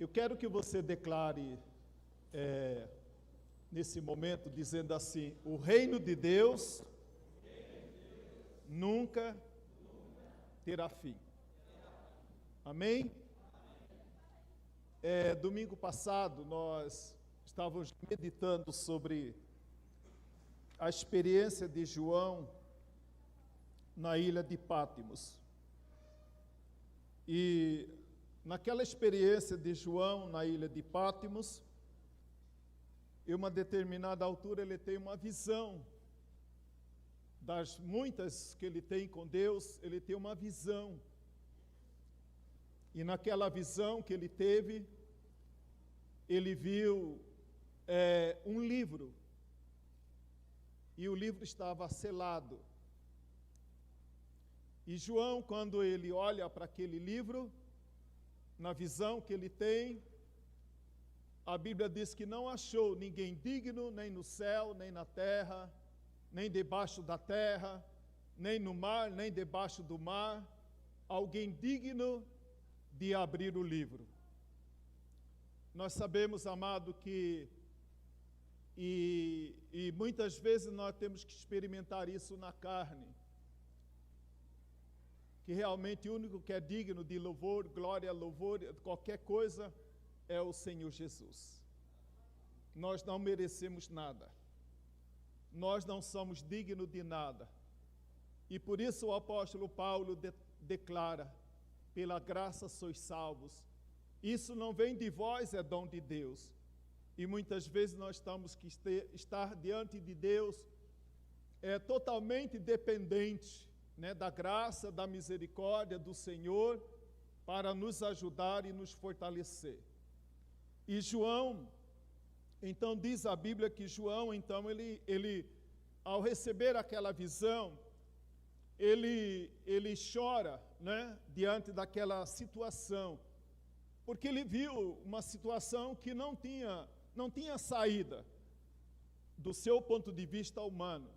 Eu quero que você declare nesse momento, dizendo assim: o reino de Deus nunca terá fim. Amém? Domingo passado nós estávamos meditando sobre a experiência de João na ilha de Pátimos. E naquela experiência de João na ilha de Pátimos, em uma determinada altura ele tem uma visão, das muitas que ele tem com Deus, ele tem uma visão. E naquela visão que ele teve, ele viu um livro, e o livro estava selado. E João, quando ele olha para aquele livro, na visão que ele tem, a Bíblia diz que não achou ninguém digno, nem no céu, nem na terra, nem debaixo da terra, nem no mar, nem debaixo do mar, alguém digno de abrir o livro. Nós sabemos, amado, que e muitas vezes nós temos que experimentar isso na carne, que realmente o único que é digno de louvor, glória, louvor, qualquer coisa, é o Senhor Jesus. Nós não merecemos nada. Nós não somos dignos de nada. E por isso o apóstolo Paulo declara: pela graça sois salvos. Isso não vem de vós, é dom de Deus. E muitas vezes nós temos que estar diante de Deus totalmente dependente, da graça, da misericórdia do Senhor, para nos ajudar e nos fortalecer. E João, então diz a Bíblia que João, então, ele ao receber aquela visão, ele chora, diante daquela situação, porque ele viu uma situação que não tinha saída do seu ponto de vista humano,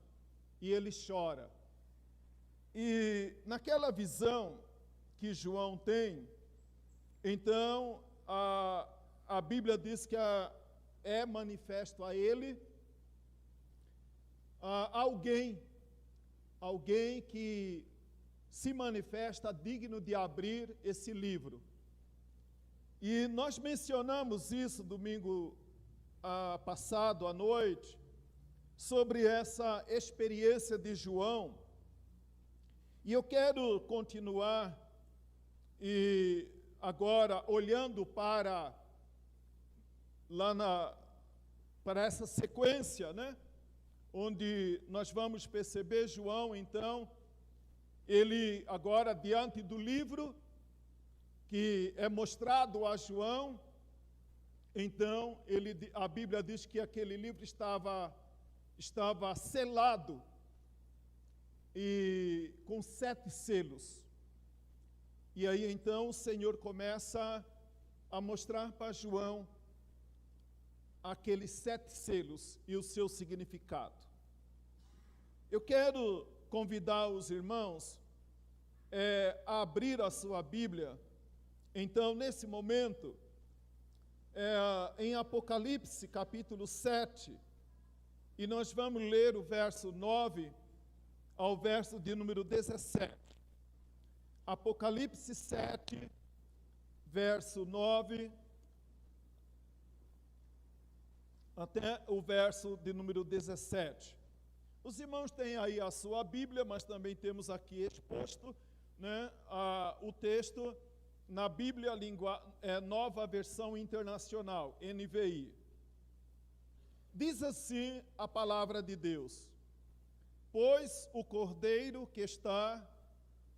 e ele chora. E naquela visão que João tem, então a Bíblia diz que é manifesto a ele alguém que se manifesta digno de abrir esse livro. E nós mencionamos isso domingo passado à noite, sobre essa experiência de João. E eu quero continuar, e agora olhando para essa sequência, onde nós vamos perceber João, então, ele agora diante do livro que é mostrado a João, então a Bíblia diz que aquele livro estava selado e com 7 selos. E aí então o Senhor começa a mostrar para João aqueles 7 selos e o seu significado. Eu quero convidar os irmãos a abrir a sua Bíblia, então, nesse momento, em Apocalipse, capítulo 7, e nós vamos ler o verso 9 ao verso de número 17. Apocalipse 7, verso 9, até o verso de número 17. Os irmãos têm aí a sua Bíblia, mas também temos aqui exposto, o texto na Bíblia Nova Versão Internacional, NVI. Diz assim a palavra de Deus: pois o Cordeiro que está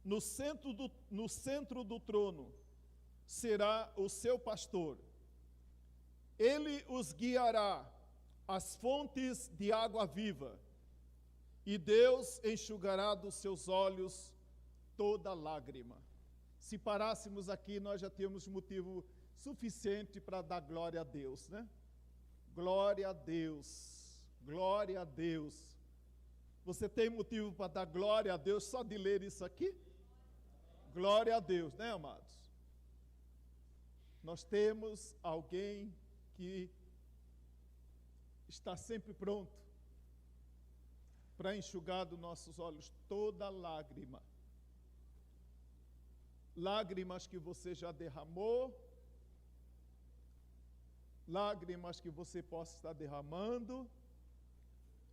no centro do trono será o seu pastor. Ele os guiará às fontes de água viva, e Deus enxugará dos seus olhos toda lágrima. Se parássemos aqui, nós já temos motivo suficiente para dar glória a Deus, Glória a Deus, glória a Deus. Você tem motivo para dar glória a Deus só de ler isso aqui? Glória a Deus, amados? Nós temos alguém que está sempre pronto para enxugar dos nossos olhos toda lágrima. Lágrimas que você já derramou, lágrimas que você possa estar derramando,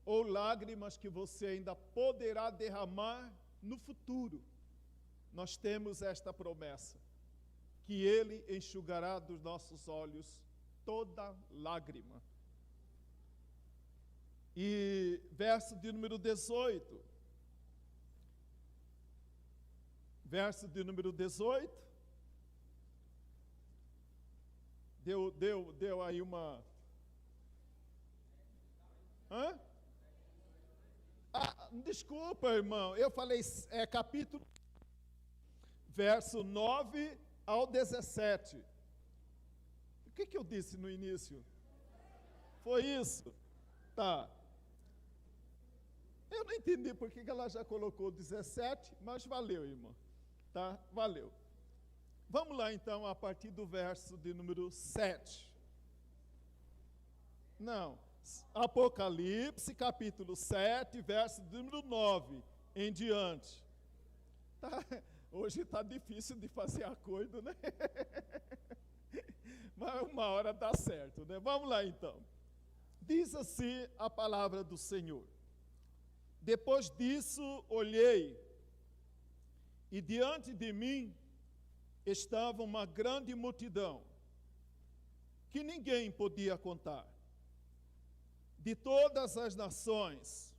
ou lágrimas que você ainda poderá derramar no futuro. Nós temos esta promessa, que Ele enxugará dos nossos olhos toda lágrima. E verso de número 18. Verso de número 18. Deu aí uma... Hã? Desculpa, irmão. Eu falei capítulo... Verso 9 ao 17. O que eu disse no início? Foi isso? Tá. Eu não entendi por que ela já colocou 17, mas valeu, irmão. Tá? Valeu. Vamos lá, então, a partir do verso de número 7. Não. Apocalipse, capítulo 7, verso de número 9 em diante. Tá? Hoje está difícil de fazer acordo, né? Mas uma hora dá certo, né? Vamos lá, então. Diz assim a palavra do Senhor. Depois disso, olhei, e diante de mim estava uma grande multidão, que ninguém podia contar, de todas as nações,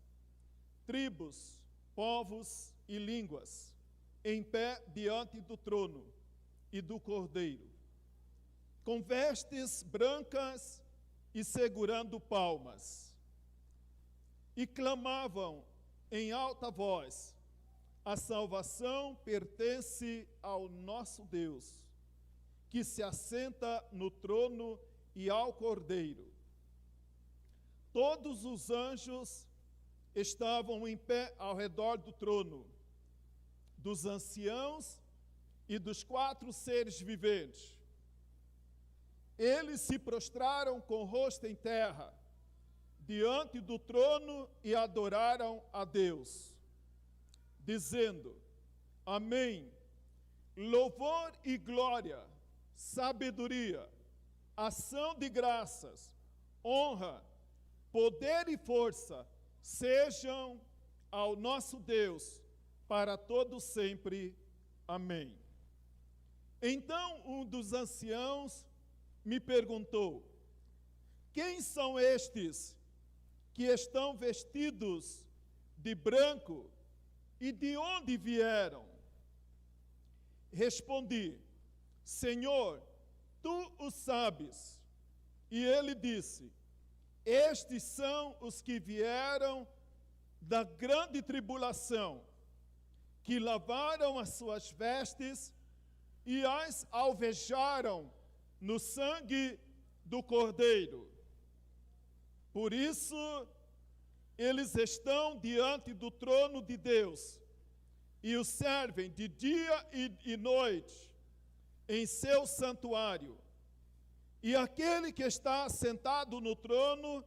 tribos, povos e línguas, em pé diante do trono e do Cordeiro, com vestes brancas e segurando palmas, e clamavam em alta voz: a salvação pertence ao nosso Deus, que se assenta no trono e ao Cordeiro. Todos os anjos estavam em pé ao redor do trono, dos anciãos e dos 4 seres viventes. Eles se prostraram com o rosto em terra, diante do trono, e adoraram a Deus, dizendo: Amém. Louvor e glória, sabedoria, ação de graças, honra, poder e força sejam ao nosso Deus para todo sempre. Amém. Então um dos anciãos me perguntou: quem são estes que estão vestidos de branco e de onde vieram? Respondi: Senhor, tu o sabes. E ele disse: estes são os que vieram da grande tribulação, que lavaram as suas vestes e as alvejaram no sangue do Cordeiro. Por isso, eles estão diante do trono de Deus e o servem de dia e noite em seu santuário. E aquele que está sentado no trono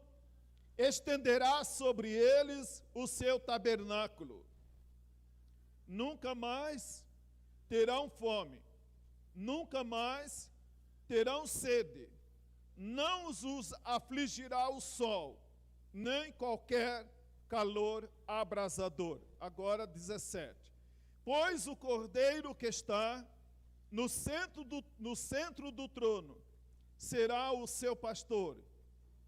estenderá sobre eles o seu tabernáculo. Nunca mais terão fome, nunca mais terão sede, não os afligirá o sol, nem qualquer calor abrasador. Agora 17. Pois o Cordeiro que está no centro do trono será o seu pastor.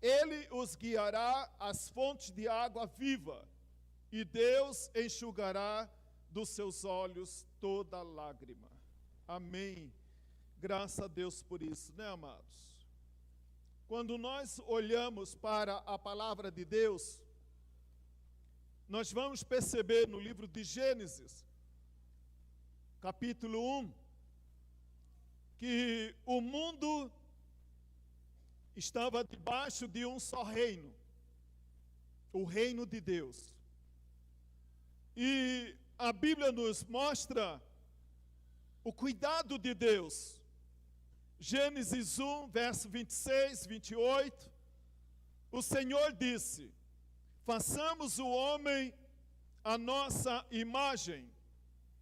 Ele os guiará às fontes de água viva, e Deus enxugará dos seus olhos toda lágrima. Amém. Graças a Deus por isso, né, amados? Quando nós olhamos para a palavra de Deus, nós vamos perceber no livro de Gênesis, capítulo 1, que o mundo estava debaixo de um só reino, o reino de Deus. E a Bíblia nos mostra o cuidado de Deus, Gênesis 1, verso 26, 28, o Senhor disse: façamos o homem a nossa imagem,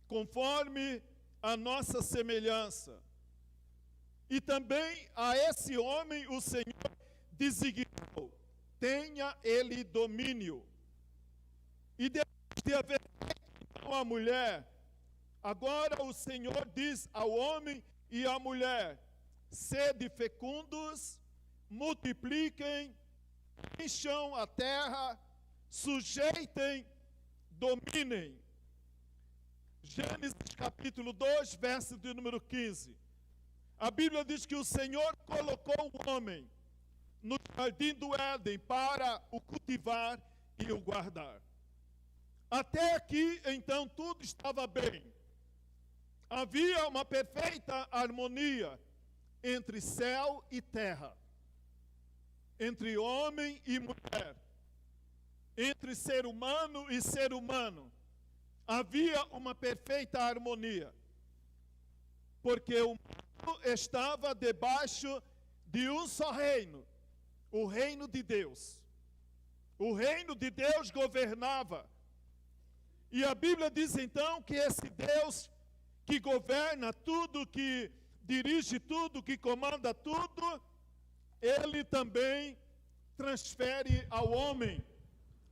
conforme a nossa semelhança. E também a esse homem o Senhor designou: tenha ele domínio. E depois de haver feito a mulher, agora o Senhor diz ao homem e à mulher: sede fecundos, multipliquem, encham a terra, sujeitem, dominem. Gênesis capítulo 2, verso de número 15. A Bíblia diz que o Senhor colocou o homem no jardim do Éden para o cultivar e o guardar. Até aqui, então, tudo estava bem. Havia uma perfeita harmonia entre céu e terra, entre homem e mulher, entre ser humano e ser humano. Havia uma perfeita harmonia, porque o mundo estava debaixo de um só reino, o reino de Deus. O reino de Deus governava. E a Bíblia diz então que esse Deus que governa tudo, que dirige tudo, que comanda tudo, ele também transfere ao homem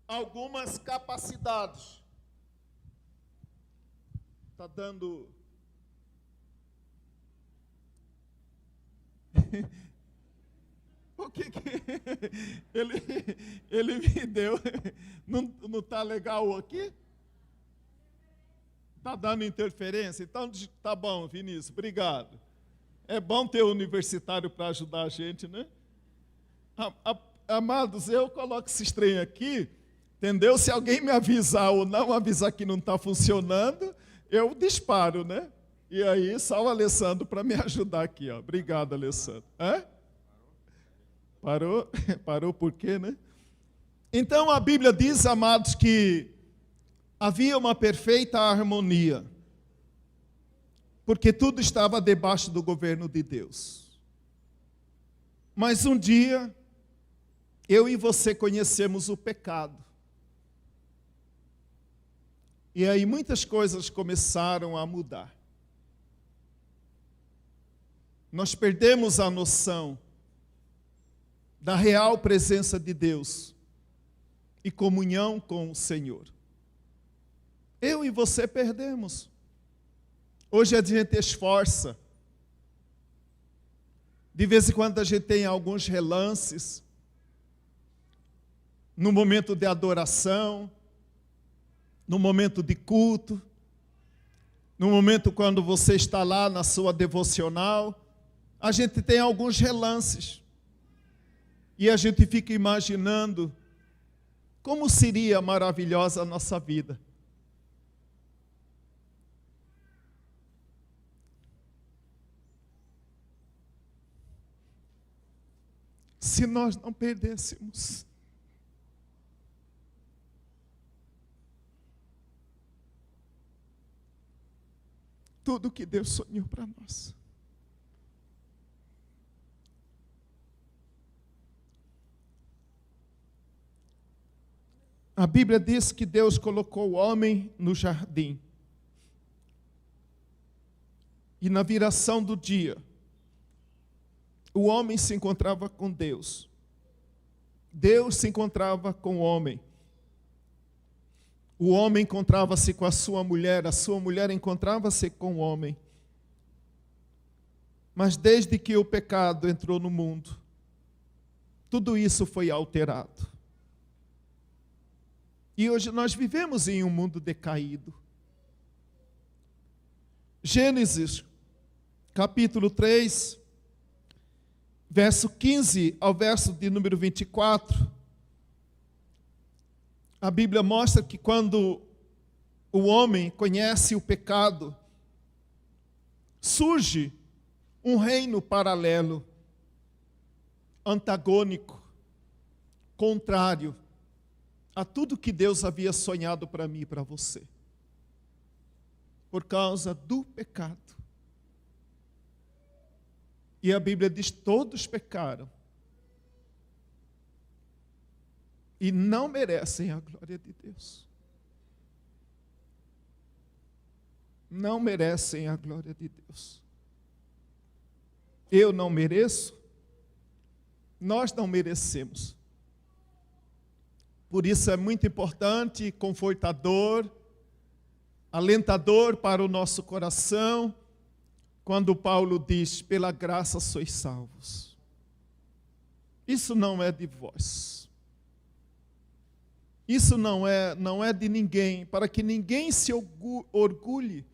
algumas capacidades. Está dando... O que ele me deu? Não está legal aqui? Está dando interferência? Então, tá bom, Vinícius, obrigado. É bom ter um universitário para ajudar a gente, né? Amados, eu coloco esse trem aqui, entendeu? Se alguém me avisar ou não avisar que não está funcionando, eu disparo, né? E aí, só o Alessandro para me ajudar aqui, ó. Obrigado, Alessandro. Hã? Parou? Parou por quê, né? Então, a Bíblia diz, amados, que havia uma perfeita harmonia, porque tudo estava debaixo do governo de Deus. Mas um dia, eu e você conhecemos o pecado. E aí muitas coisas começaram a mudar. Nós perdemos a noção da real presença de Deus e comunhão com o Senhor. Eu e você perdemos. Hoje a gente esforça. De vez em quando a gente tem alguns relances. No momento de adoração, no momento de culto, no momento quando você está lá na sua devocional, a gente tem alguns relances. E a gente fica imaginando como seria maravilhosa a nossa vida. Se nós não perdêssemos tudo que Deus sonhou para nós. A Bíblia diz que Deus colocou o homem no jardim. E na viração do dia, o homem se encontrava com Deus. Deus se encontrava com o homem. O homem encontrava-se com a sua mulher encontrava-se com o homem. Mas desde que o pecado entrou no mundo, tudo isso foi alterado. E hoje nós vivemos em um mundo decaído. Gênesis, capítulo 3, verso 15 ao verso de número 24, a Bíblia mostra que quando o homem conhece o pecado, surge um reino paralelo, antagônico, contrário a tudo que Deus havia sonhado para mim e para você. Por causa do pecado. E a Bíblia diz: todos pecaram e não merecem a glória de Deus. Não merecem a glória de Deus. Eu não mereço, nós não merecemos. Por isso é muito importante, confortador, alentador para o nosso coração, quando Paulo diz: pela graça sois salvos. Isso não é de vós. Isso não é de ninguém, para que ninguém se orgulhe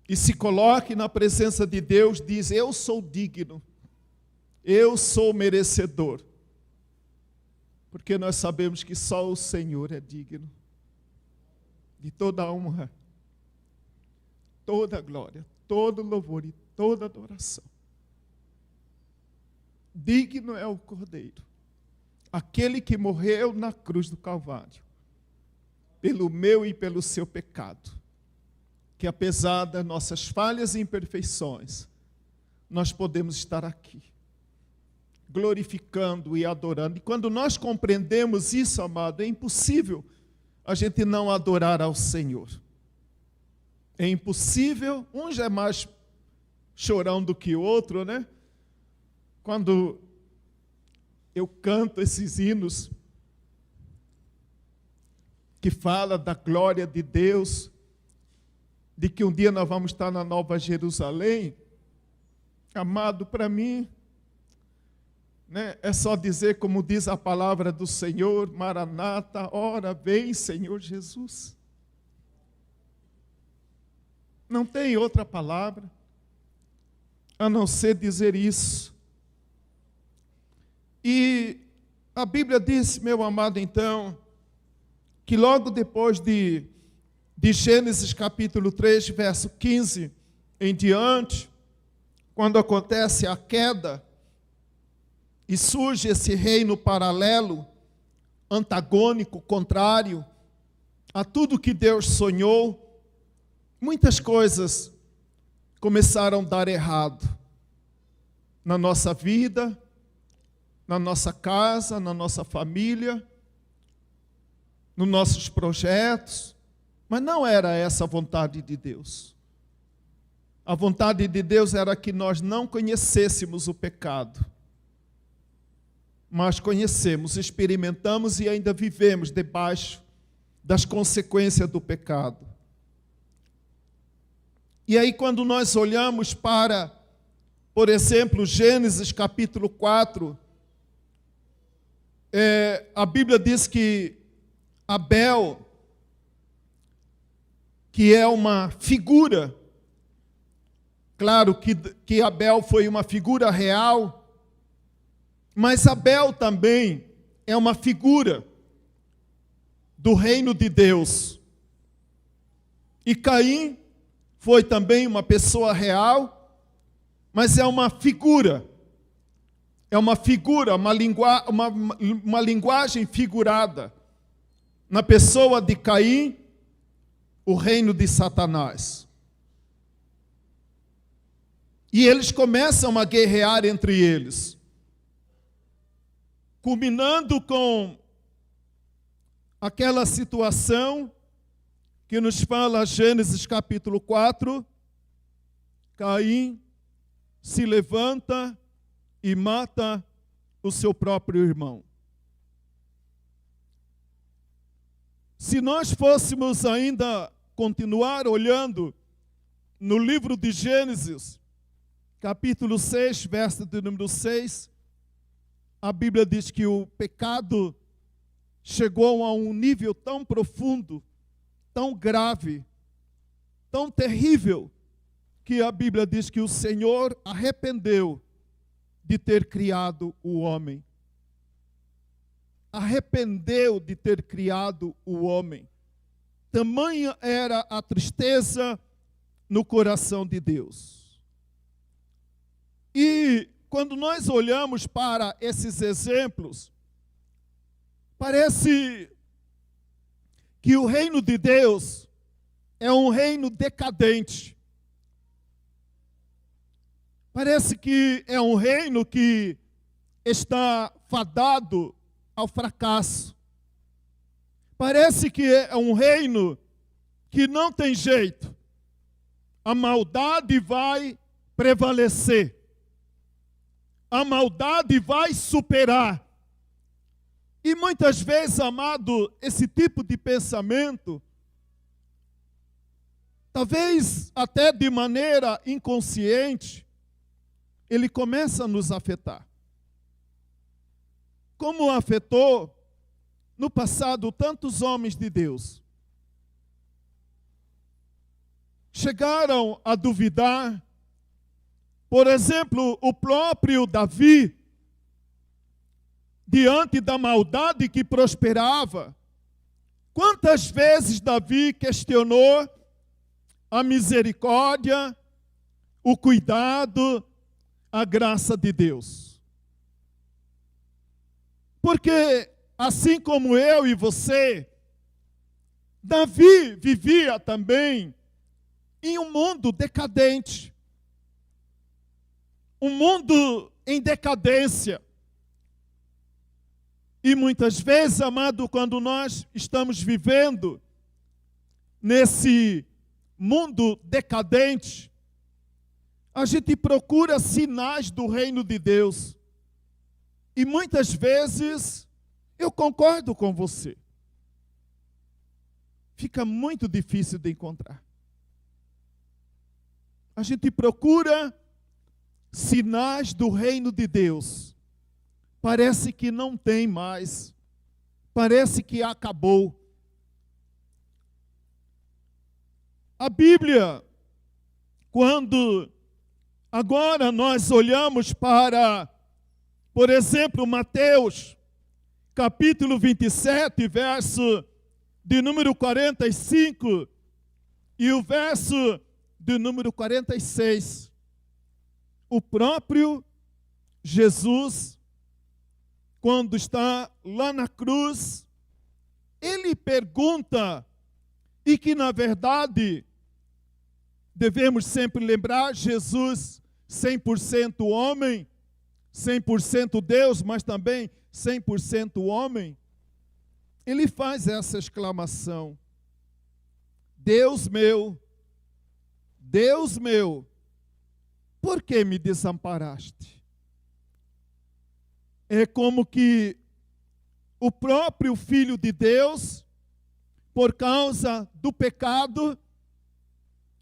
e se coloque na presença de Deus, diz: eu sou digno, eu sou merecedor. Porque nós sabemos que só o Senhor é digno de toda a honra, toda a glória, todo louvor e toda adoração. Digno é o Cordeiro, aquele que morreu na cruz do Calvário, pelo meu e pelo seu pecado, que apesar das nossas falhas e imperfeições, nós podemos estar aqui, glorificando e adorando. E quando nós compreendemos isso, amado, é impossível a gente não adorar ao Senhor. É impossível, um já é mais chorão do que o outro, né? Quando eu canto esses hinos que fala da glória de Deus, de que um dia nós vamos estar na Nova Jerusalém, amado, para mim, né, é só dizer como diz a palavra do Senhor: Maranata, ora vem, Senhor Jesus. Não tem outra palavra a não ser dizer isso. E a Bíblia diz, meu amado, então, que logo depois de Gênesis capítulo 3, verso 15 em diante, quando acontece a queda e surge esse reino paralelo, antagônico, contrário a tudo que Deus sonhou, muitas coisas começaram a dar errado na nossa vida, na nossa casa, na nossa família, nos nossos projetos, mas não era essa a vontade de Deus. A vontade de Deus era que nós não conhecêssemos o pecado, mas conhecemos, experimentamos e ainda vivemos debaixo das consequências do pecado. E aí, quando nós olhamos para, por exemplo, Gênesis capítulo 4, a Bíblia diz que Abel, que é uma figura, claro que Abel foi uma figura real, mas Abel também é uma figura do reino de Deus. E Caim foi também uma pessoa real, mas é uma figura. É uma figura, uma linguagem figurada na pessoa de Caim, o reino de Satanás. E eles começam a guerrear entre eles, culminando com aquela situação que nos fala Gênesis capítulo 4, Caim se levanta e mata o seu próprio irmão. Se nós fôssemos ainda continuar olhando no livro de Gênesis, capítulo 6, verso de número 6, a Bíblia diz que o pecado chegou a um nível tão profundo, tão grave, tão terrível, que a Bíblia diz que o Senhor arrependeu de ter criado o homem. Arrependeu de ter criado o homem. Tamanha era a tristeza no coração de Deus. E quando nós olhamos para esses exemplos, parece que o reino de Deus é um reino decadente. Parece que é um reino que está fadado ao fracasso. Parece que é um reino que não tem jeito. A maldade vai prevalecer. A maldade vai superar. E muitas vezes, amado, esse tipo de pensamento, talvez até de maneira inconsciente, ele começa a nos afetar. Como afetou no passado tantos homens de Deus. Chegaram a duvidar. Por exemplo, o próprio Davi, diante da maldade que prosperava, quantas vezes Davi questionou a misericórdia, o cuidado, a graça de Deus? Porque, assim como eu e você, Davi vivia também em um mundo decadente, um mundo em decadência. E muitas vezes, amado, quando nós estamos vivendo nesse mundo decadente, a gente procura sinais do reino de Deus. E muitas vezes, eu concordo com você, fica muito difícil de encontrar. A gente procura sinais do reino de Deus. Parece que não tem mais. Parece que acabou. A Bíblia, quando agora nós olhamos para, por exemplo, Mateus, capítulo 27, verso de número 45, e o verso de número 46. O próprio Jesus, quando está lá na cruz, ele pergunta, e que na verdade devemos sempre lembrar, Jesus 100% homem, 100% Deus, mas também 100% homem, ele faz essa exclamação: Deus meu, por que me desamparaste? É como que o próprio Filho de Deus, por causa do pecado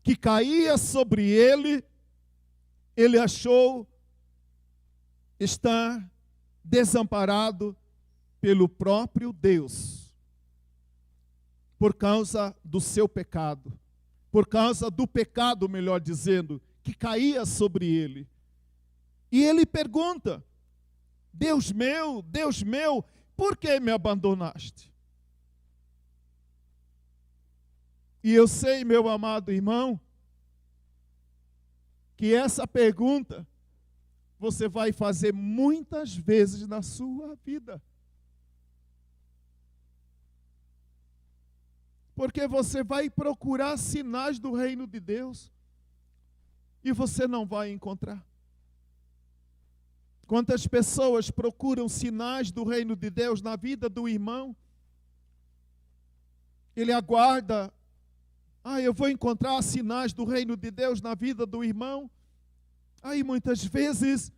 que caía sobre ele, ele achou estar desamparado pelo próprio Deus, por causa do seu pecado, por causa do pecado, melhor dizendo, que caía sobre ele. E ele pergunta: Deus meu, por que me abandonaste? E eu sei, meu amado irmão, que essa pergunta você vai fazer muitas vezes na sua vida. Porque você vai procurar sinais do reino de Deus e você não vai encontrar. Quantas pessoas procuram sinais do reino de Deus na vida do irmão? Ele aguarda, eu vou encontrar sinais do reino de Deus na vida do irmão. Aí muitas vezes,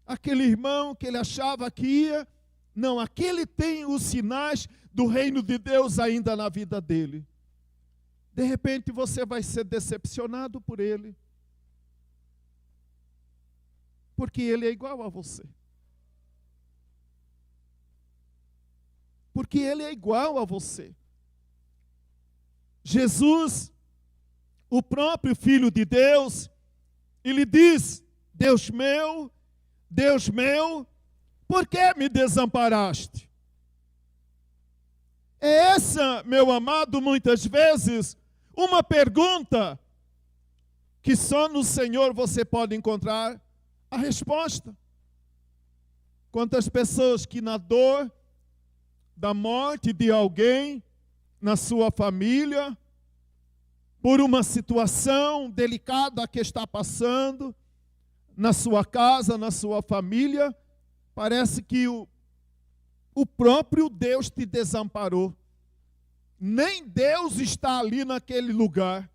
aquele irmão que ele achava que ia, não, aquele tem os sinais do reino de Deus ainda na vida dele. De repente você vai ser decepcionado por ele. Porque ele é igual a você. Porque ele é igual a você. Jesus, o próprio Filho de Deus, ele diz: Deus meu, por que me desamparaste? É essa, meu amado, muitas vezes, uma pergunta que só no Senhor você pode encontrar a resposta. Quantas pessoas que na dor da morte de alguém, na sua família, por uma situação delicada que está passando, na sua casa, na sua família, parece que o próprio Deus te desamparou. Nem Deus está ali naquele lugar.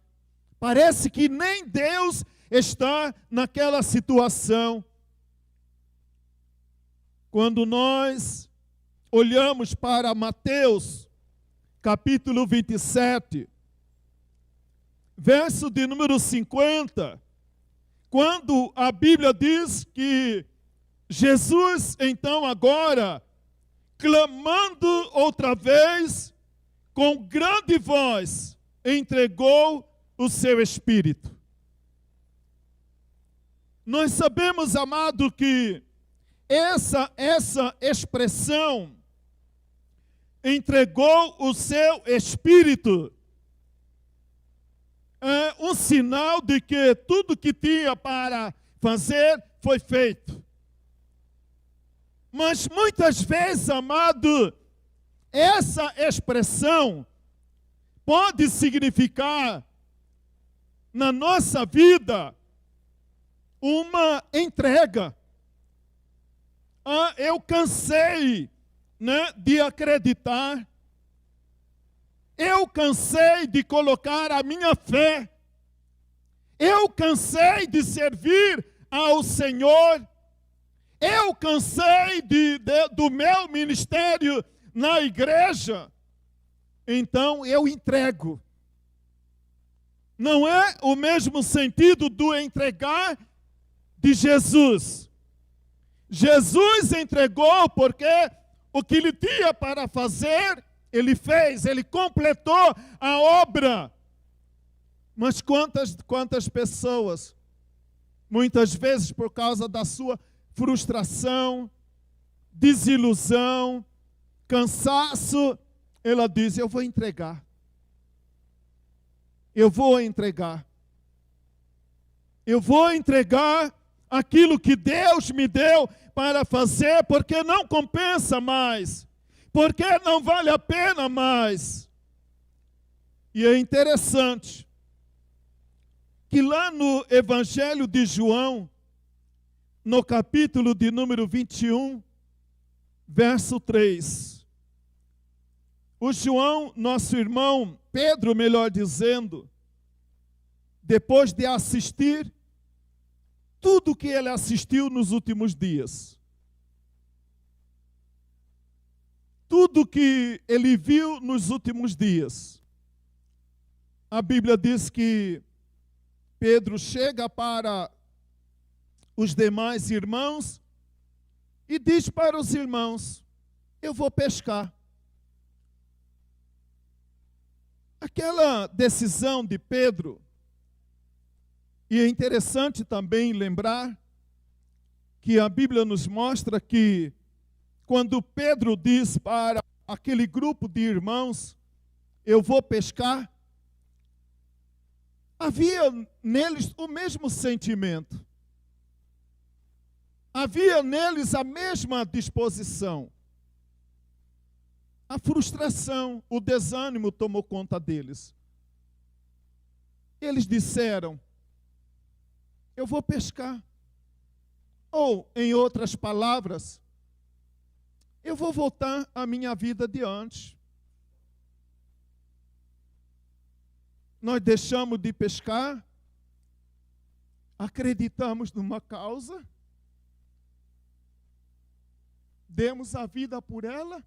Parece que nem Deus está naquela situação. Quando nós olhamos para Mateus, capítulo 27, verso de número 50, quando a Bíblia diz que Jesus, então agora, clamando outra vez, com grande voz, entregou o seu Espírito. Nós sabemos, amado, que essa expressão, entregou o seu Espírito, é um sinal de que tudo que tinha para fazer foi feito. Mas muitas vezes, amado, essa expressão pode significar na nossa vida uma entrega. Eu cansei, de acreditar. Eu cansei de colocar a minha fé. Eu cansei de servir ao Senhor. Eu cansei do meu ministério na igreja. Então eu entrego. Não é o mesmo sentido do entregar de Jesus. Jesus entregou porque o que ele tinha para fazer, ele fez, ele completou a obra. Mas quantas pessoas, muitas vezes por causa da sua frustração, desilusão, cansaço, ela diz, eu vou entregar. Eu vou entregar. Eu vou entregar aquilo que Deus me deu para fazer, porque não compensa mais, porque não vale a pena mais. E é interessante que lá no Evangelho de João, no capítulo de número 21, verso 3, o João, nosso irmão Pedro, melhor dizendo, depois de assistir tudo que ele assistiu nos últimos dias, tudo que ele viu nos últimos dias, a Bíblia diz que Pedro chega para os demais irmãos e diz para os irmãos, eu vou pescar. Aquela decisão de Pedro, e é interessante também lembrar que a Bíblia nos mostra que quando Pedro diz para aquele grupo de irmãos, eu vou pescar, havia neles o mesmo sentimento. Havia neles a mesma disposição. A frustração, o desânimo tomou conta deles. Eles disseram, eu vou pescar. Ou, em outras palavras, eu vou voltar à minha vida de antes. Nós deixamos de pescar, acreditamos numa causa, demos a vida por ela,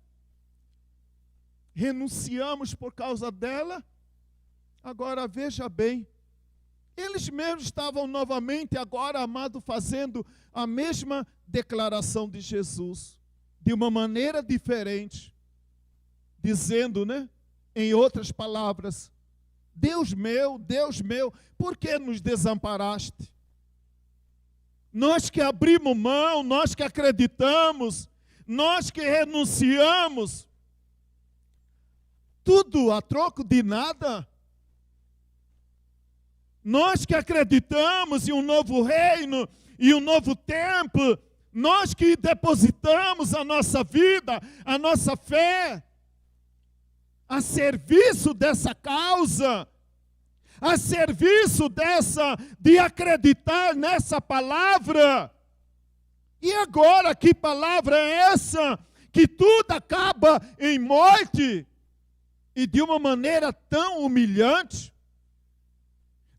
renunciamos por causa dela. Agora veja bem, eles mesmos estavam novamente agora, amado, fazendo a mesma declaração de Jesus, de uma maneira diferente, dizendo, em outras palavras, Deus meu, por que nos desamparaste? Nós que abrimos mão, nós que acreditamos, nós que renunciamos, tudo a troco de nada. Nós que acreditamos em um novo reino e um novo tempo, nós que depositamos a nossa vida, a nossa fé, a serviço dessa causa, a serviço de acreditar nessa palavra. E agora, que palavra é essa? Que tudo acaba em morte, e de uma maneira tão humilhante,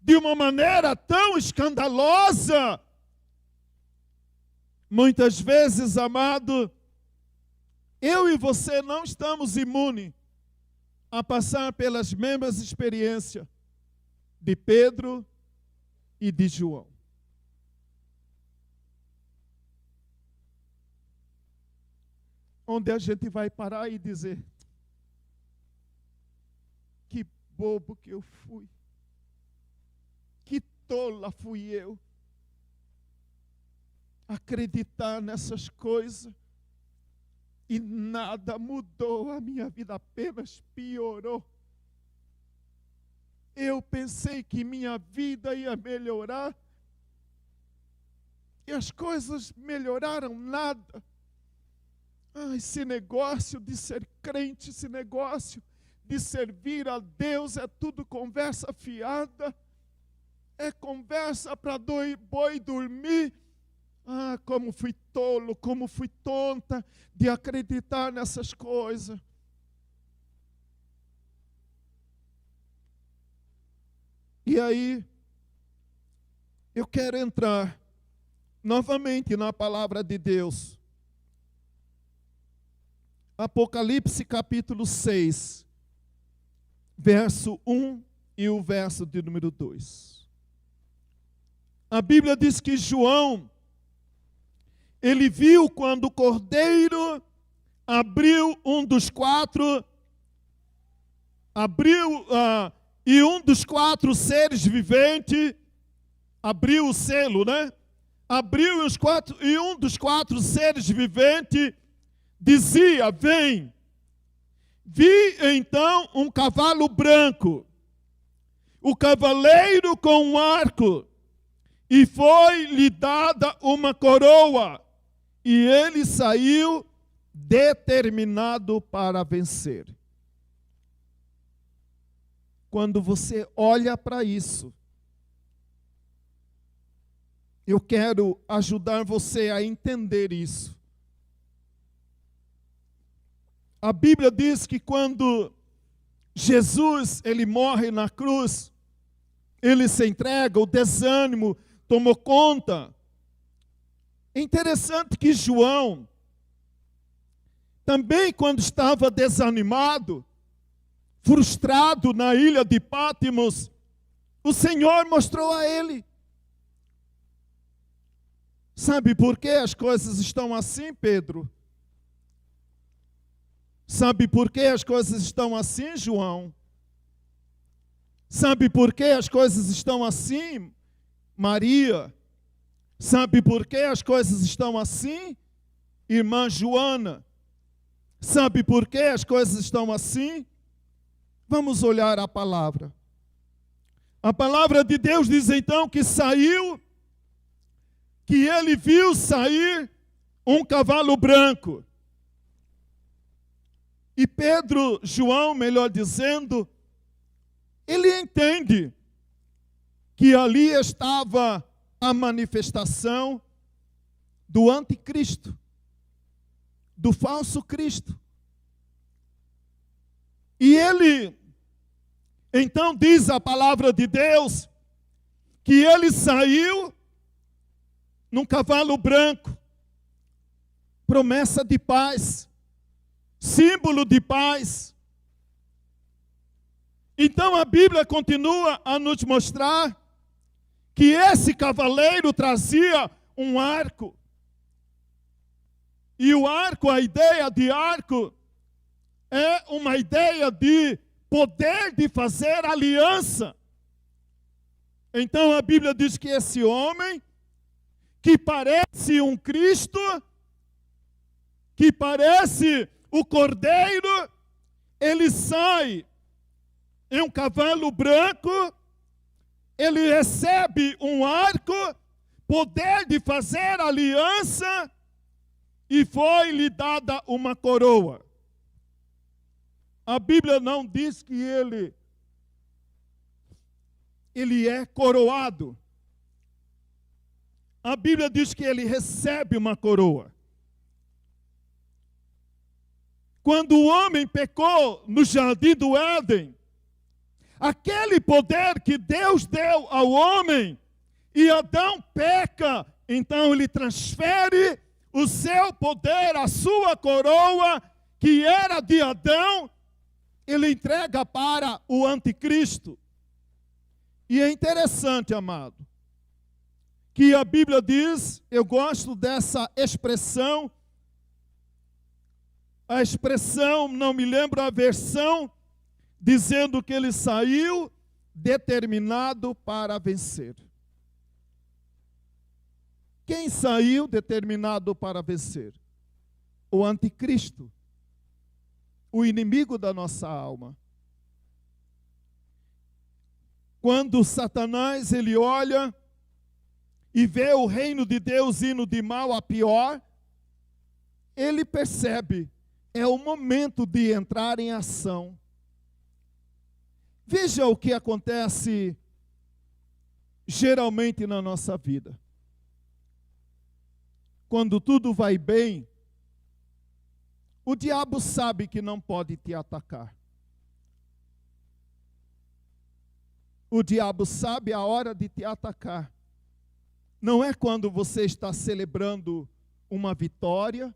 de uma maneira tão escandalosa. Muitas vezes, amado, eu e você não estamos imunes a passar pelas mesmas experiências de Pedro e de João. Onde a gente vai parar e dizer: que bobo que eu fui, que tola fui eu, acreditar nessas coisas, e nada mudou, a minha vida apenas piorou. Eu pensei que minha vida ia melhorar, e as coisas melhoraram nada. Esse negócio de ser crente, esse negócio de servir a Deus é tudo conversa fiada, é conversa para boi dormir. Como fui tolo, como fui tonta de acreditar nessas coisas. E aí, eu quero entrar novamente na palavra de Deus. Apocalipse capítulo 6, verso 1 e o verso de número 2. A Bíblia diz que João, ele viu quando o cordeiro abriu um dos quatro, e um dos quatro seres viventes, abriu o selo, né? Abriu e um dos quatro seres viventes dizia: vem. Vi então um cavalo branco, o cavaleiro com um arco, e foi-lhe dada uma coroa, e ele saiu determinado para vencer. Quando você olha para isso, eu quero ajudar você a entender isso. A Bíblia diz que quando Jesus ele morre na cruz, ele se entrega, o desânimo tomou conta. É interessante que João, também quando estava desanimado, frustrado na ilha de Pátimos, o Senhor mostrou a ele. Sabe por que as coisas estão assim, Pedro? Sabe por que as coisas estão assim, João? Sabe por que as coisas estão assim, Maria? Sabe por que as coisas estão assim, irmã Joana? Sabe por que as coisas estão assim? Vamos olhar a palavra. A palavra de Deus diz então que ele viu sair um cavalo branco. E Pedro, João, melhor dizendo, ele entende que ali estava a manifestação do anticristo, do falso Cristo. E ele, então diz a palavra de Deus, que ele saiu num cavalo branco, promessa de paz, símbolo de paz. Então a Bíblia continua a nos mostrar que esse cavaleiro trazia um arco. E o arco, a ideia de arco, é uma ideia de poder de fazer aliança. Então a Bíblia diz que esse homem, que parece um Cristo, que parece o Cordeiro, ele sai em um cavalo branco, ele recebe um arco, poder de fazer aliança, e foi-lhe dada uma coroa. A Bíblia não diz que ele ele é coroado. A Bíblia diz que ele recebe uma coroa. Quando o homem pecou no jardim do Éden, aquele poder que Deus deu ao homem, e Adão peca, então ele transfere o seu poder, a sua coroa, que era de Adão, ele entrega para o anticristo. E é interessante, amado, que a Bíblia diz, eu gosto dessa expressão, a expressão, não me lembro a versão, dizendo que ele saiu determinado para vencer. Quem saiu determinado para vencer? O anticristo, o inimigo da nossa alma. Quando Satanás ele olha e vê o reino de Deus indo de mal a pior, ele percebe, é o momento de entrar em ação. Veja o que acontece geralmente na nossa vida. Quando tudo vai bem, o diabo sabe que não pode te atacar. O diabo sabe a hora de te atacar. Não é quando você está celebrando uma vitória,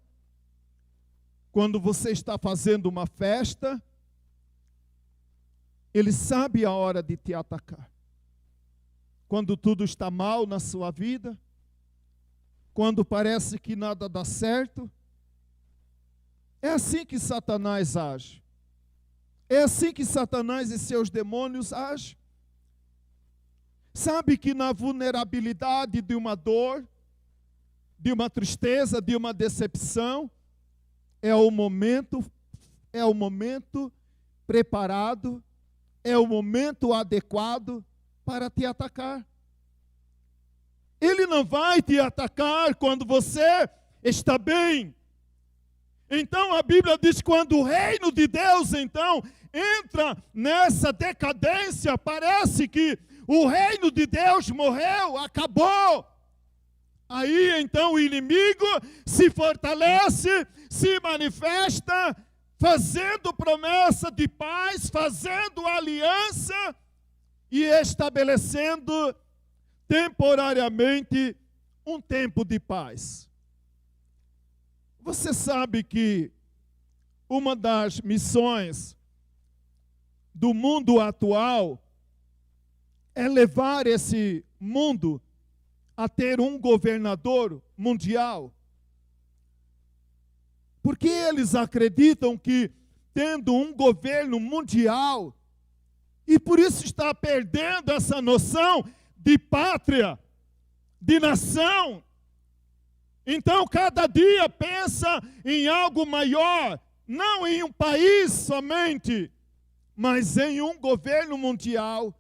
quando você está fazendo uma festa. Ele sabe a hora de te atacar. Quando tudo está mal na sua vida, quando parece que nada dá certo, é assim que Satanás age. É assim que Satanás e seus demônios agem. Sabe que na vulnerabilidade de uma dor, de uma tristeza, de uma decepção, é o momento preparado, é o momento adequado para te atacar. Ele não vai te atacar quando você está bem. Então a Bíblia diz que quando o reino de Deus então entra nessa decadência, parece que o reino de Deus morreu, acabou. Aí então o inimigo se fortalece, se manifesta, fazendo promessa de paz, fazendo aliança e estabelecendo temporariamente um tempo de paz. Você sabe que uma das missões do mundo atual é levar esse mundo a ter um governador mundial. Porque eles acreditam que tendo um governo mundial, e por isso está perdendo essa noção de pátria, de nação. Então, cada dia pensa em algo maior, não em um país somente, mas em um governo mundial.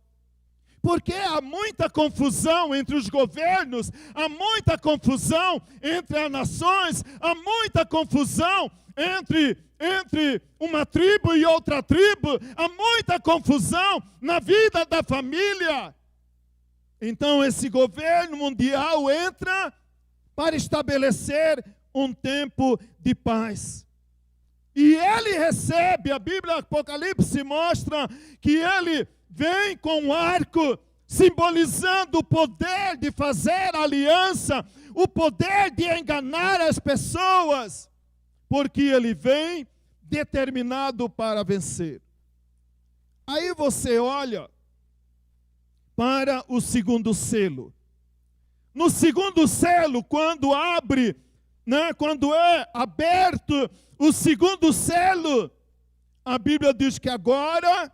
Porque há muita confusão entre os governos, há muita confusão entre as nações, há muita confusão entre uma tribo e outra tribo, há muita confusão na vida da família. Então esse governo mundial entra para estabelecer um tempo de paz. E ele recebe, a Bíblia Apocalipse mostra que ele vem com um arco, simbolizando o poder de fazer aliança, o poder de enganar as pessoas, porque ele vem determinado para vencer. Aí você olha para o segundo selo. No segundo selo, quando abre, quando é aberto o segundo selo, a Bíblia diz que agora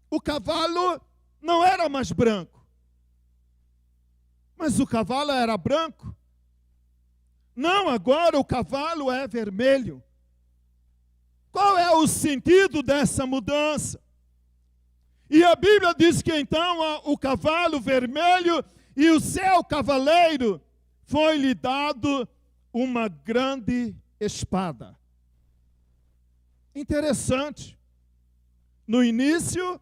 o cavalo não era mais branco. Mas o cavalo era branco? Não, agora o cavalo é vermelho. Qual é o sentido dessa mudança? E a Bíblia diz que então o cavalo vermelho e o seu cavaleiro foi-lhe dado uma grande espada. Interessante. No início,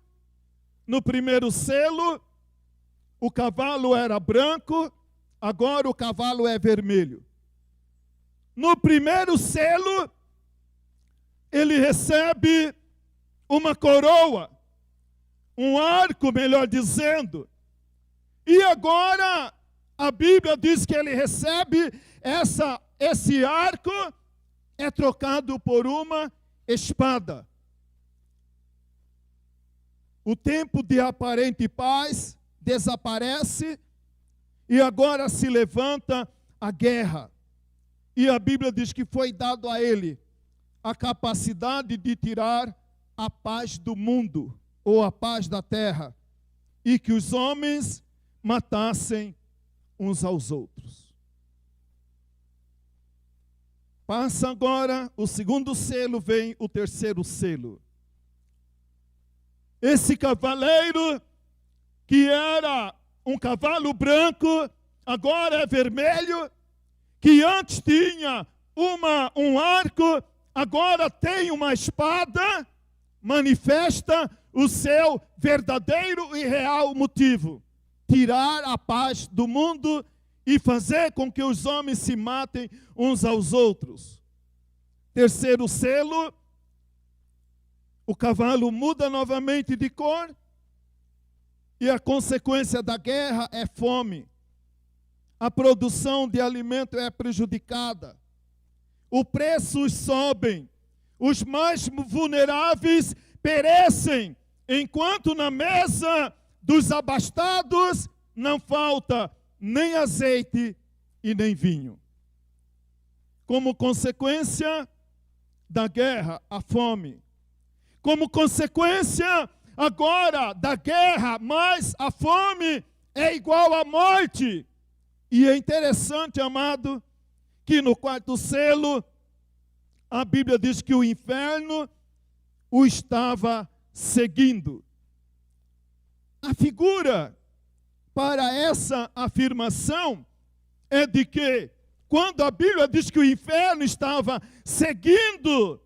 no primeiro selo, o cavalo era branco, agora o cavalo é vermelho. No primeiro selo, ele recebe uma coroa, um arco, melhor dizendo. E agora, a Bíblia diz que ele recebe esse arco, é trocado por uma espada. O tempo de aparente paz desaparece e agora se levanta a guerra. E a Bíblia diz que foi dado a ele a capacidade de tirar a paz do mundo, ou a paz da terra, e que os homens matassem uns aos outros. Passa agora o segundo selo, vem o terceiro selo. Esse cavaleiro, que era um cavalo branco, agora é vermelho, que antes tinha um arco, agora tem uma espada, manifesta o seu verdadeiro e real motivo: tirar a paz do mundo e fazer com que os homens se matem uns aos outros. Terceiro selo, o cavalo muda novamente de cor, e a consequência da guerra é fome. A produção de alimento é prejudicada. Os preços sobem. Os mais vulneráveis perecem, enquanto na mesa dos abastados não falta nem azeite e nem vinho. Como consequência da guerra, a fome. Como consequência agora da guerra, mais a fome é igual à morte. E é interessante, amado, que no quarto selo, a Bíblia diz que o inferno o estava seguindo. A figura para essa afirmação é de que, quando a Bíblia diz que o inferno estava seguindo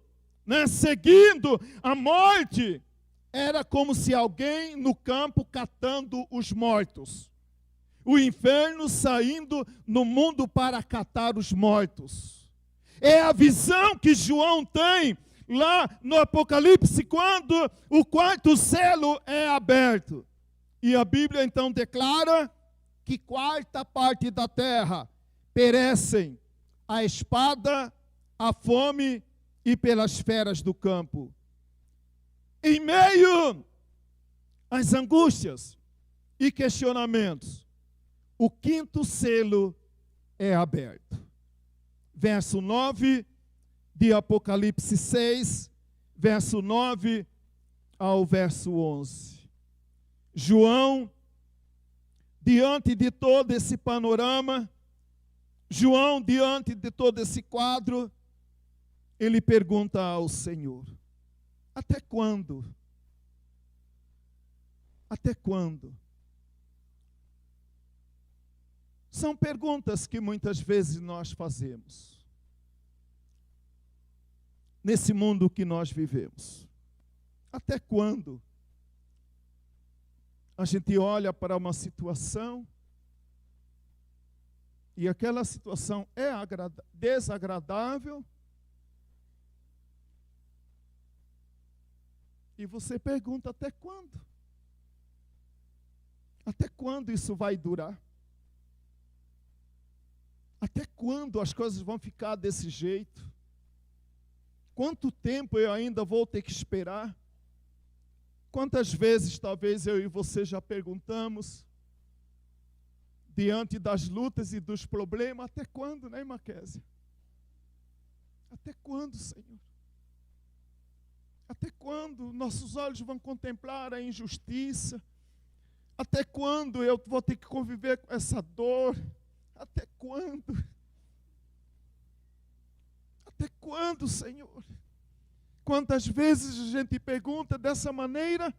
a morte, era como se alguém no campo catando os mortos. O inferno saindo no mundo para catar os mortos. É a visão que João tem lá no Apocalipse, quando o quarto selo é aberto. E a Bíblia então declara que quarta parte da terra perecem a espada, a fome e pelas feras do campo. Em meio às angústias e questionamentos, o quinto selo é aberto. Verso 9 de Apocalipse 6, verso 9 ao verso 11. João, diante de todo esse panorama, João, diante de todo esse quadro, ele pergunta ao Senhor: até quando? Até quando? São perguntas que muitas vezes nós fazemos nesse mundo que nós vivemos. Até quando? A gente olha para uma situação e aquela situação é desagradável e você pergunta: até quando? Até quando isso vai durar? Até quando as coisas vão ficar desse jeito? Quanto tempo eu ainda vou ter que esperar? Quantas vezes talvez eu e você já perguntamos, diante das lutas e dos problemas: até quando, né, irmã Kézia? Até quando, Senhor? Até quando nossos olhos vão contemplar a injustiça? Até quando eu vou ter que conviver com essa dor? Até quando? Até quando, Senhor? Quantas vezes a gente pergunta dessa maneira: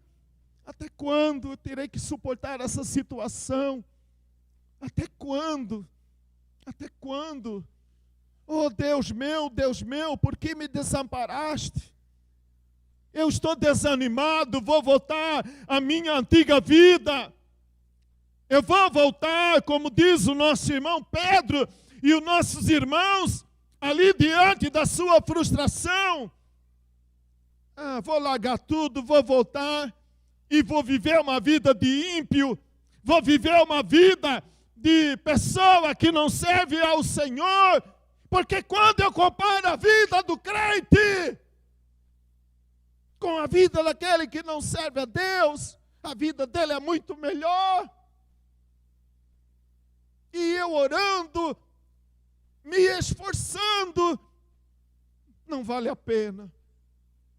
até quando eu terei que suportar essa situação? Até quando? Até quando? Oh Deus meu, por que me desamparaste? Eu estou desanimado, vou voltar à minha antiga vida. Eu vou voltar, como diz o nosso irmão Pedro e os nossos irmãos, ali diante da sua frustração. Vou largar tudo, vou voltar e vou viver uma vida de ímpio, vou viver uma vida de pessoa que não serve ao Senhor, porque quando eu comparo a vida do crente com a vida daquele que não serve a Deus, a vida dele é muito melhor. E eu orando, me esforçando, não vale a pena.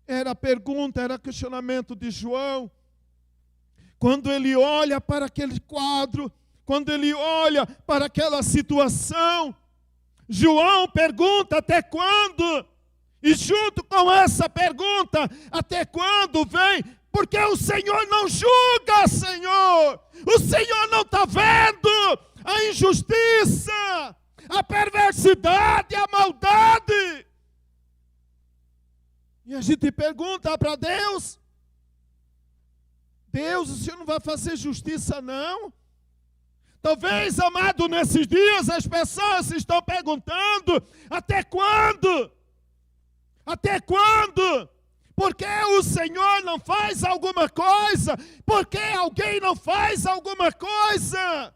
Era a pergunta, era questionamento de João. Quando ele olha para aquele quadro, quando ele olha para aquela situação, João pergunta: até quando? E junto com essa pergunta, até quando vem? Porque o Senhor não julga, Senhor. O Senhor não está vendo a injustiça, a perversidade, a maldade. E a gente pergunta para Deus: Deus, o Senhor não vai fazer justiça, não? Talvez, amado, nesses dias as pessoas estão perguntando: até quando? Até quando? Por que o Senhor não faz alguma coisa? Por que alguém não faz alguma coisa?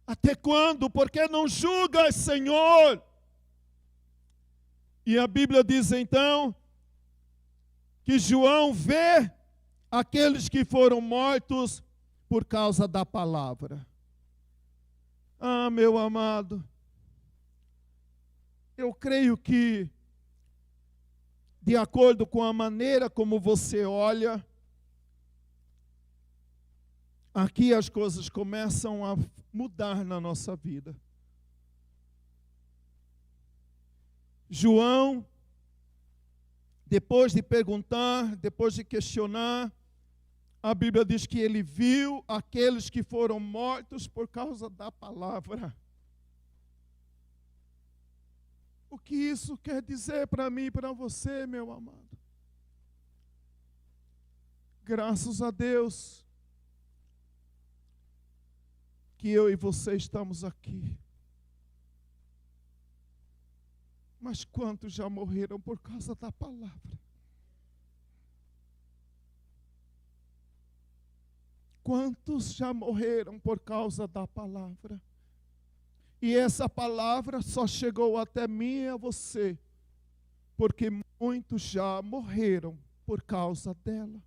Até quando? Por que não julgas, Senhor? E a Bíblia diz então que João vê aqueles que foram mortos por causa da palavra. Meu amado, eu creio que, de acordo com a maneira como você olha, aqui as coisas começam a mudar na nossa vida. João, depois de perguntar, depois de questionar, a Bíblia diz que ele viu aqueles que foram mortos por causa da palavra. O que isso quer dizer para mim e para você, meu amado? Graças a Deus que eu e você estamos aqui. Mas quantos já morreram por causa da palavra? Quantos já morreram por causa da palavra? E essa palavra só chegou até mim e a você, porque muitos já morreram por causa dela.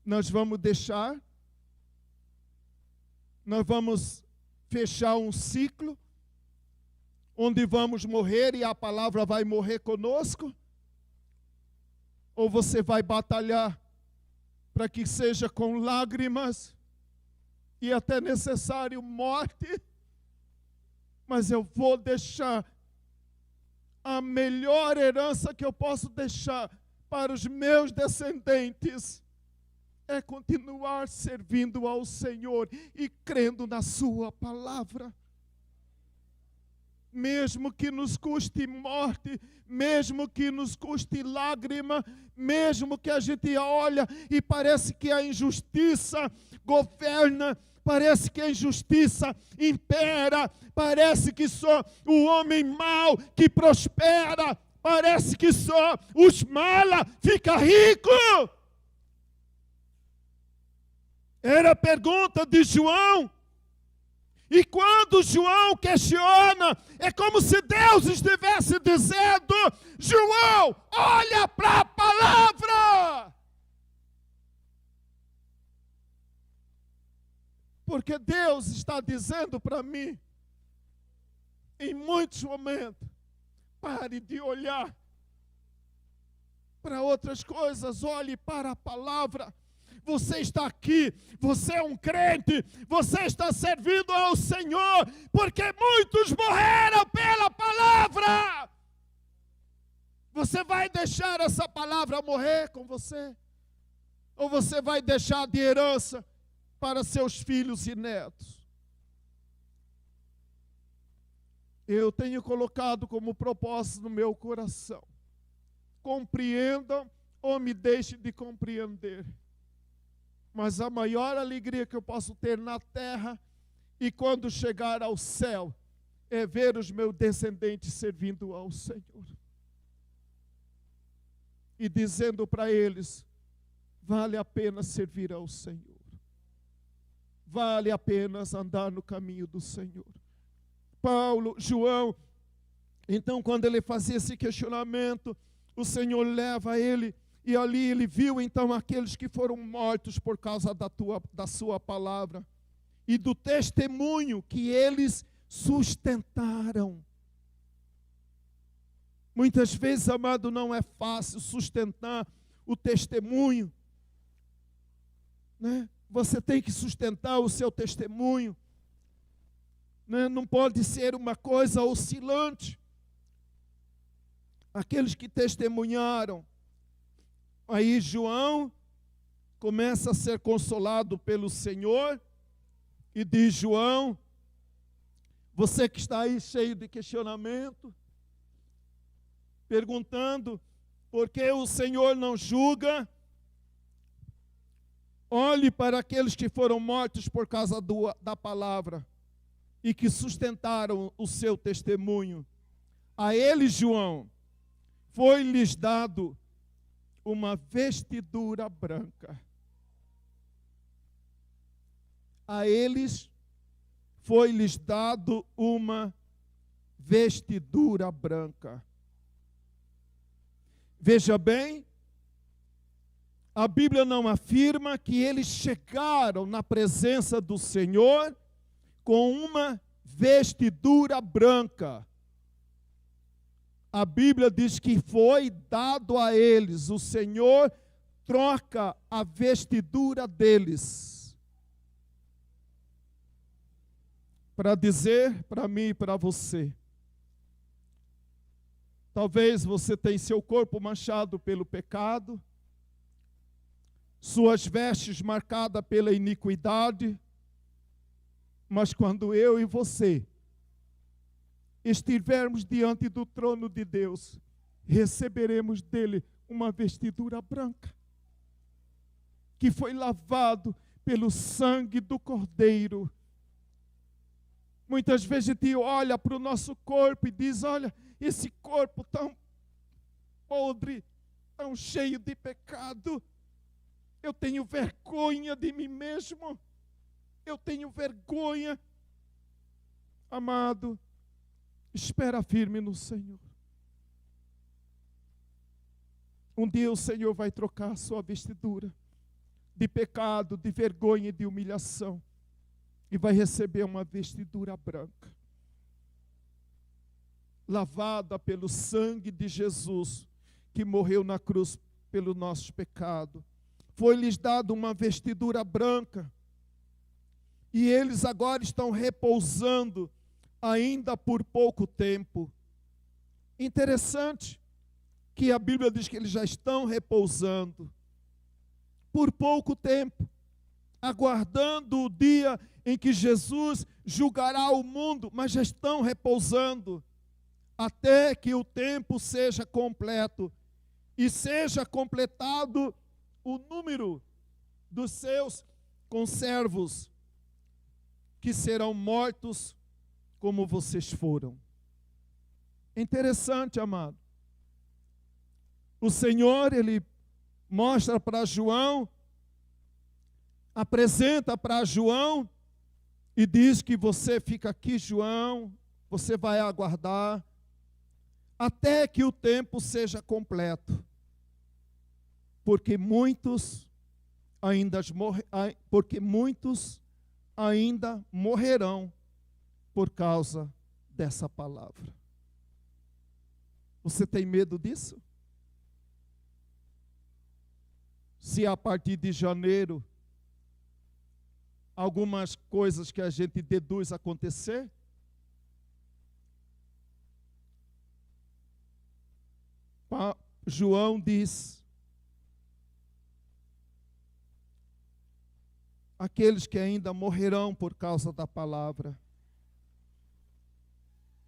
Nós vamos deixar? Nós vamos fechar um ciclo onde vamos morrer e a palavra vai morrer conosco? Ou você vai batalhar para que seja com lágrimas e até necessário morte, mas eu vou deixar a melhor herança que eu posso deixar para os meus descendentes, é continuar servindo ao Senhor e crendo na sua palavra. Mesmo que nos custe morte, mesmo que nos custe lágrima, mesmo que a gente olha e parece que a injustiça governa, parece que a injustiça impera, parece que só o homem mau que prospera, parece que só os mala fica rico. Era a pergunta de João. E quando João questiona, é como se Deus estivesse dizendo: João, olha para a palavra. Porque Deus está dizendo para mim, em muitos momentos, pare de olhar para outras coisas, olhe para a palavra. Você está aqui, você é um crente, você está servindo ao Senhor, porque muitos morreram pela palavra. Você vai deixar essa palavra morrer com você? Ou você vai deixar de herança para seus filhos e netos? Eu tenho colocado como propósito no meu coração: compreendam ou me deixem de compreender. mas a maior alegria que eu posso ter na terra e quando chegar ao céu é ver os meus descendentes servindo ao Senhor. E dizendo para eles, vale a pena servir ao Senhor. Vale a pena andar no caminho do Senhor. João, então quando ele fazia esse questionamento, o Senhor leva ele, e ali ele viu então aqueles que foram mortos por causa da sua palavra, e do testemunho que eles sustentaram. Muitas vezes, amado, não é fácil sustentar o testemunho, né? Você tem que sustentar o seu testemunho, né? Não pode ser uma coisa oscilante. Aqueles que testemunharam, aí João começa a ser consolado pelo Senhor, e diz: João, você que está aí cheio de questionamento, perguntando por que o Senhor não julga, olhe para aqueles que foram mortos por causa da palavra e que sustentaram o seu testemunho. A eles, João, foi-lhes dado uma vestidura branca. A eles foi-lhes dado uma vestidura branca. Veja bem, a Bíblia não afirma que eles chegaram na presença do Senhor com uma vestidura branca. A Bíblia diz que foi dado a eles, o Senhor troca a vestidura deles, para dizer para mim e para você, talvez você tenha seu corpo manchado pelo pecado, suas vestes marcadas pela iniquidade, mas quando eu e você estivermos diante do trono de Deus, receberemos dele uma vestidura branca, que foi lavado pelo sangue do Cordeiro. Muitas vezes a gente olha para o nosso corpo e diz: olha, esse corpo tão podre, tão cheio de pecado, eu tenho vergonha de mim mesmo, eu tenho vergonha. Amado, espera firme no Senhor. Um dia o Senhor vai trocar a sua vestidura de pecado, de vergonha e de humilhação, e vai receber uma vestidura branca, lavada pelo sangue de Jesus, que morreu na cruz pelo nosso pecado. Foi-lhes dado uma vestidura branca, e eles agora estão repousando ainda por pouco tempo. Interessante que a Bíblia diz que eles já estão repousando por pouco tempo, aguardando o dia em que Jesus julgará o mundo, mas já estão repousando até que o tempo seja completo e seja completado o número dos seus conservos, que serão mortos como vocês foram. Interessante, amado. O Senhor, ele mostra para João, apresenta para João e diz que você fica aqui, João, você vai aguardar até que o tempo seja completo, porque muitos ainda morrerão por causa dessa palavra. Você tem medo disso? Se a partir de janeiro algumas coisas que a gente deduz acontecer, João diz: aqueles que ainda morrerão por causa da palavra.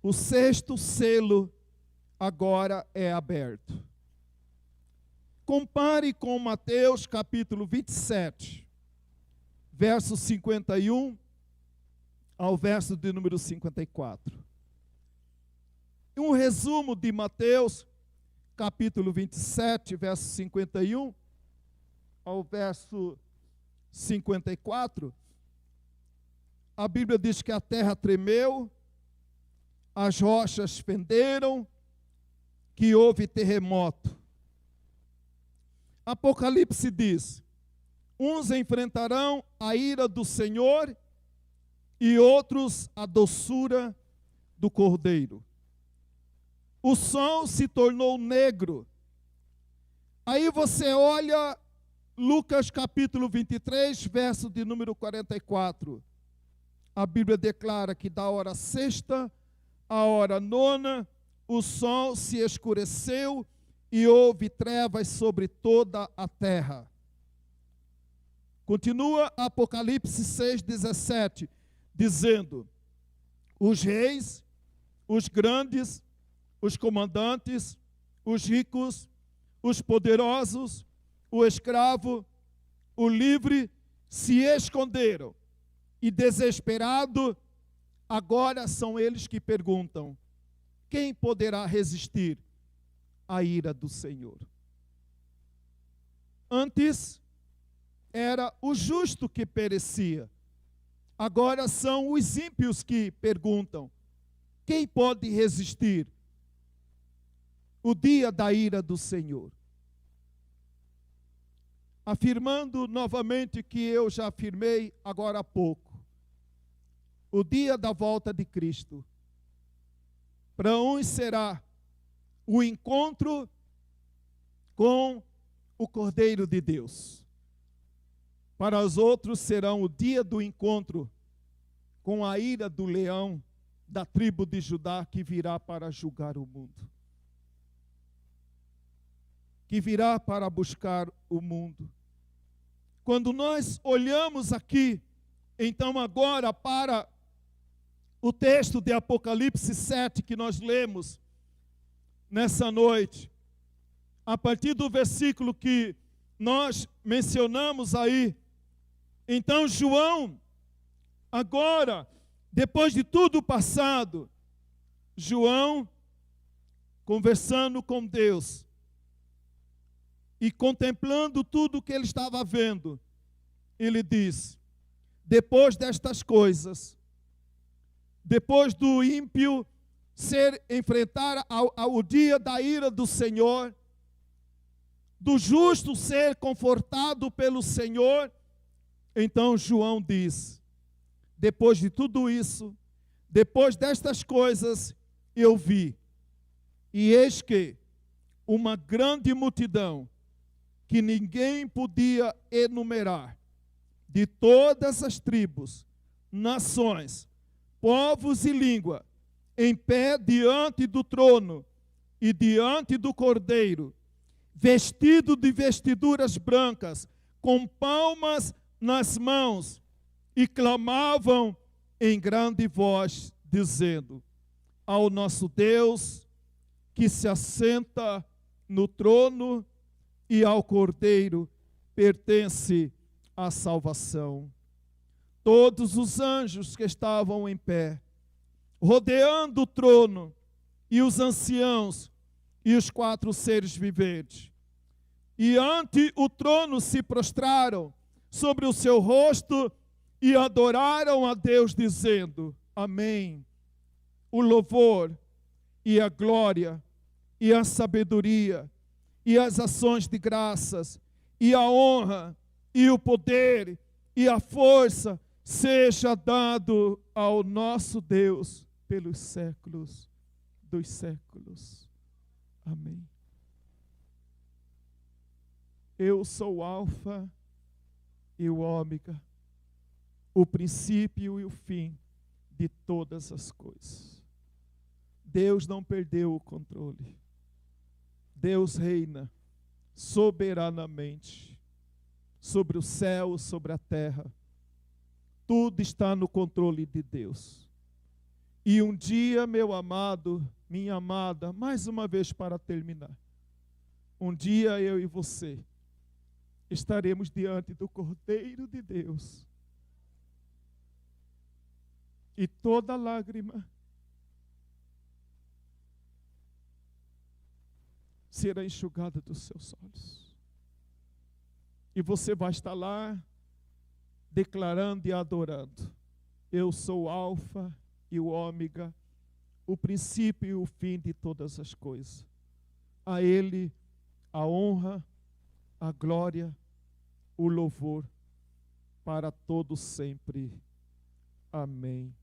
O sexto selo agora é aberto. Compare com Mateus capítulo 27. verso 51 ao verso de número 54. Um resumo de Mateus, capítulo 27, verso 51 ao verso 54. A Bíblia diz que a terra tremeu, as rochas fenderam, que houve terremoto. Apocalipse diz: uns enfrentarão a ira do Senhor e outros a doçura do Cordeiro. O sol se tornou negro. Aí você olha Lucas capítulo 23, verso de número 44. A Bíblia declara que da hora sexta à hora nona, o sol se escureceu e houve trevas sobre toda a terra. Continua Apocalipse 6,17, dizendo: os reis, os grandes, os comandantes, os ricos, os poderosos, o escravo, o livre, se esconderam. E desesperado, agora são eles que perguntam: quem poderá resistir à ira do Senhor? Antes era o justo que perecia. Agora são os ímpios que perguntam: quem pode resistir o dia da ira do Senhor? Afirmando novamente que eu já afirmei agora há pouco: o dia da volta de Cristo, para uns será o encontro com o Cordeiro de Deus. Para os outros serão o dia do encontro com a ira do leão da tribo de Judá, que virá para julgar o mundo. Que virá para buscar o mundo. Quando nós olhamos aqui, então agora para o texto de Apocalipse 7 que nós lemos nessa noite, a partir do versículo que nós mencionamos aí, então João, agora, depois de tudo passado, João, conversando com Deus e contemplando tudo o que ele estava vendo, ele diz: depois destas coisas, depois do ímpio enfrentar ao dia da ira do Senhor, do justo ser confortado pelo Senhor, então João diz: depois de tudo isso, depois destas coisas, eu vi, e eis que uma grande multidão, que ninguém podia enumerar, de todas as tribos, nações, povos e língua, em pé diante do trono e diante do Cordeiro, vestido de vestiduras brancas, com palmas nas mãos, e clamavam em grande voz, dizendo: ao nosso Deus, que se assenta no trono, e ao Cordeiro pertence a salvação. Todos os anjos que estavam em pé, rodeando o trono, e os anciãos, e os 4 seres viventes, e ante o trono se prostraram sobre o seu rosto, e adoraram a Deus, dizendo: amém. O louvor, e a glória, e a sabedoria, e as ações de graças, e a honra, e o poder, e a força, seja dado ao nosso Deus pelos séculos dos séculos. Amém. Eu sou o Alfa e o Ômega, o princípio e o fim de todas as coisas. Deus não perdeu o controle. Deus reina soberanamente sobre o céu, sobre a terra. Tudo está no controle de Deus. E um dia, meu amado, minha amada, mais uma vez para terminar, um dia eu e você estaremos diante do Cordeiro de Deus, e toda lágrima será enxugada dos seus olhos. E você vai estar lá declarando e adorando: eu sou o Alfa e o Ômega, o princípio e o fim de todas as coisas. A Ele a honra, a glória, o louvor para todos sempre. Amém.